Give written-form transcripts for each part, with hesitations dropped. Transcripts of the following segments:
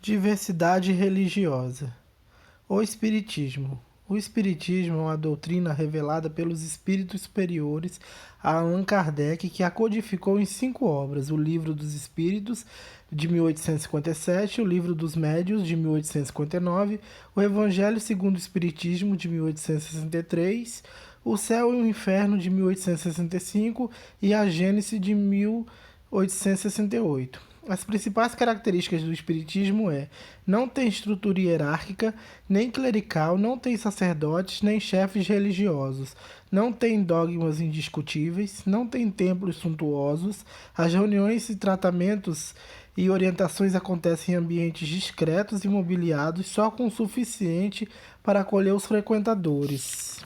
Diversidade religiosa. O Espiritismo. O Espiritismo é uma doutrina revelada pelos espíritos superiores a Allan Kardec, que a codificou em 5 obras: o Livro dos Espíritos, de 1857, o Livro dos Médiuns, de 1859, o Evangelho segundo o Espiritismo, de 1863, o Céu e o Inferno, de 1865 e a Gênese, de 1868. As principais características do espiritismo não tem estrutura hierárquica, nem clerical, não tem sacerdotes, nem chefes religiosos, não tem dogmas indiscutíveis, não tem templos suntuosos, as reuniões e tratamentos e orientações acontecem em ambientes discretos e mobiliados só com o suficiente para acolher os frequentadores.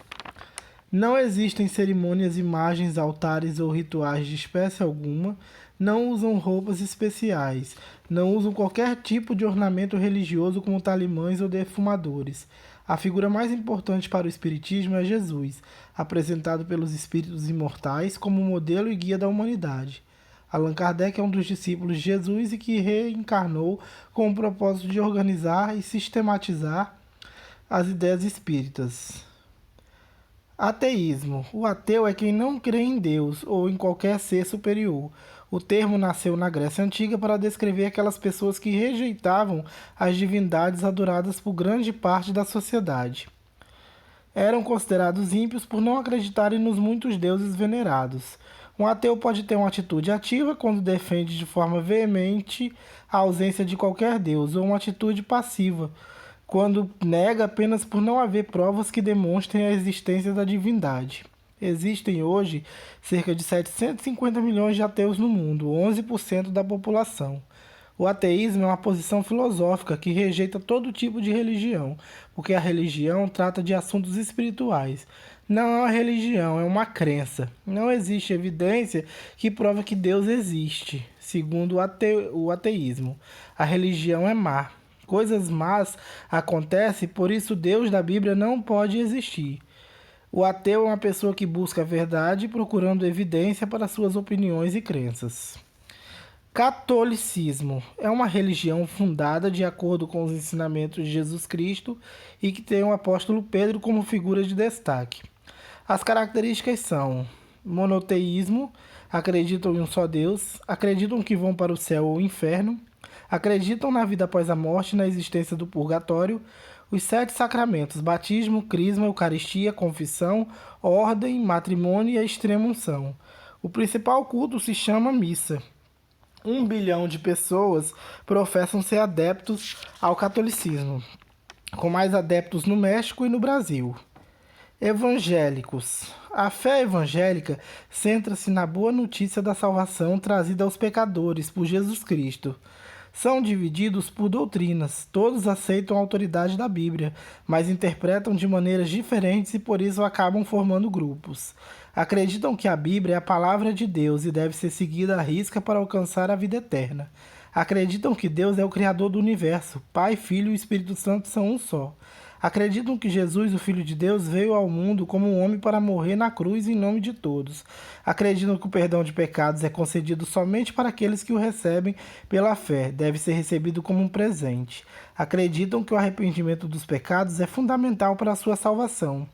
Não existem cerimônias, imagens, altares ou rituais de espécie alguma, não usam roupas especiais, não usam qualquer tipo de ornamento religioso como talimãs ou defumadores. A figura mais importante para o espiritismo é Jesus, apresentado pelos espíritos imortais como modelo e guia da humanidade. Allan Kardec é um dos discípulos de Jesus e que reencarnou com o propósito de organizar e sistematizar as ideias espíritas. Ateísmo. O ateu é quem não crê em Deus ou em qualquer ser superior. O termo nasceu na Grécia Antiga para descrever aquelas pessoas que rejeitavam as divindades adoradas por grande parte da sociedade. Eram considerados ímpios por não acreditarem nos muitos deuses venerados. Um ateu pode ter uma atitude ativa quando defende de forma veemente a ausência de qualquer deus, ou uma atitude passiva, quando nega apenas por não haver provas que demonstrem a existência da divindade. Existem hoje cerca de 750 milhões de ateus no mundo, 11% da população. O ateísmo é uma posição filosófica que rejeita todo tipo de religião, porque a religião trata de assuntos espirituais. Não é uma religião, é uma crença. Não existe evidência que prova que Deus existe, segundo o ateísmo. A religião é má. Coisas más acontecem, por isso Deus da Bíblia não pode existir. O ateu é uma pessoa que busca a verdade procurando evidência para suas opiniões e crenças. Catolicismo é uma religião fundada de acordo com os ensinamentos de Jesus Cristo e que tem o apóstolo Pedro como figura de destaque. As características são monoteísmo, acreditam em um só Deus, acreditam que vão para o céu ou o inferno, acreditam na vida após a morte e na existência do purgatório, os 7 sacramentos: batismo, crisma, eucaristia, confissão, ordem, matrimônio e a extrema-unção. O principal culto se chama missa. 1 bilhão de pessoas professam ser adeptos ao catolicismo, com mais adeptos no México e no Brasil. Evangélicos. A fé evangélica centra-se na boa notícia da salvação trazida aos pecadores por Jesus Cristo. São divididos por doutrinas. Todos aceitam a autoridade da Bíblia, mas interpretam de maneiras diferentes e por isso acabam formando grupos. Acreditam que a Bíblia é a palavra de Deus e deve ser seguida à risca para alcançar a vida eterna. Acreditam que Deus é o Criador do universo. Pai, Filho e Espírito Santo são um só. Acreditam que Jesus, o Filho de Deus, veio ao mundo como um homem para morrer na cruz em nome de todos. Acreditam que o perdão de pecados é concedido somente para aqueles que o recebem pela fé, deve ser recebido como um presente. Acreditam que o arrependimento dos pecados é fundamental para a sua salvação.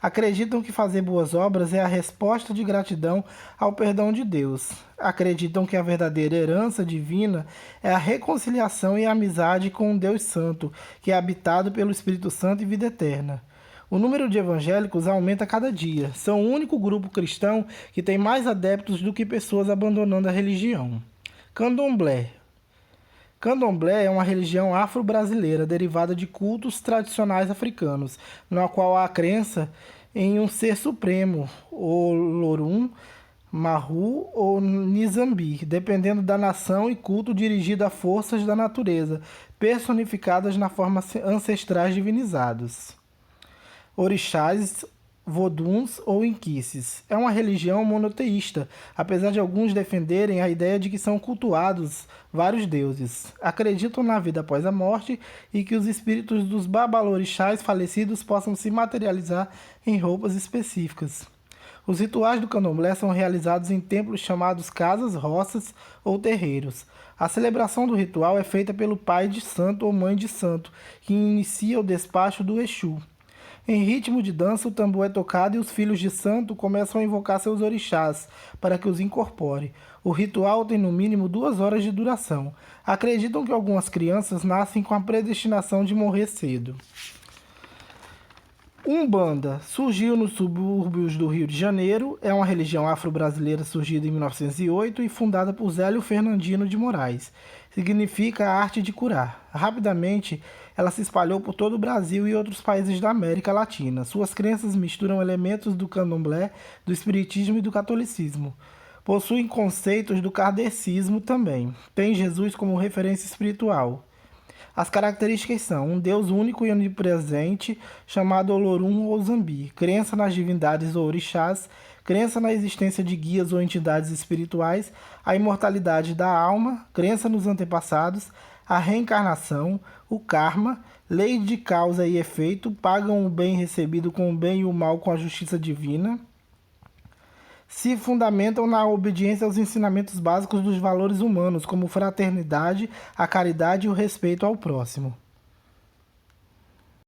Acreditam que fazer boas obras é a resposta de gratidão ao perdão de Deus. Acreditam que a verdadeira herança divina é a reconciliação e a amizade com um Deus Santo, que é habitado pelo Espírito Santo e vida eterna. O número de evangélicos aumenta a cada dia. São o único grupo cristão que tem mais adeptos do que pessoas abandonando a religião. Candomblé. Candomblé é uma religião afro-brasileira derivada de cultos tradicionais africanos, na qual há a crença em um ser supremo, Olorum, Mahu ou Nizambi, dependendo da nação, e culto dirigido a forças da natureza, personificadas na forma ancestrais divinizados. Orixás, voduns ou inquices. É uma religião monoteísta, apesar de alguns defenderem a ideia de que são cultuados vários deuses. Acreditam na vida após a morte e que os espíritos dos babalorixás falecidos possam se materializar em roupas específicas. Os rituais do candomblé são realizados em templos chamados casas, roças ou terreiros. A celebração do ritual é feita pelo pai de santo ou mãe de santo, que inicia o despacho do Exu. Em ritmo de dança, o tambor é tocado e os filhos de santo começam a invocar seus orixás para que os incorpore. O ritual tem no mínimo 2 horas de duração. Acreditam que algumas crianças nascem com a predestinação de morrer cedo. Umbanda surgiu nos subúrbios do Rio de Janeiro, é uma religião afro-brasileira surgida em 1908 e fundada por Zélio Fernandino de Moraes. Significa a arte de curar. Rapidamente, ela se espalhou por todo o Brasil e outros países da América Latina. Suas crenças misturam elementos do candomblé, do espiritismo e do catolicismo. Possuem conceitos do kardecismo também. Tem Jesus como referência espiritual. As características são um Deus único e onipresente, chamado Olorum ou Zambi, crença nas divindades ou orixás, crença na existência de guias ou entidades espirituais, a imortalidade da alma, crença nos antepassados, a reencarnação, o karma, lei de causa e efeito, pagam o bem recebido com o bem e o mal com a justiça divina, se fundamentam na obediência aos ensinamentos básicos dos valores humanos, como fraternidade, a caridade e o respeito ao próximo.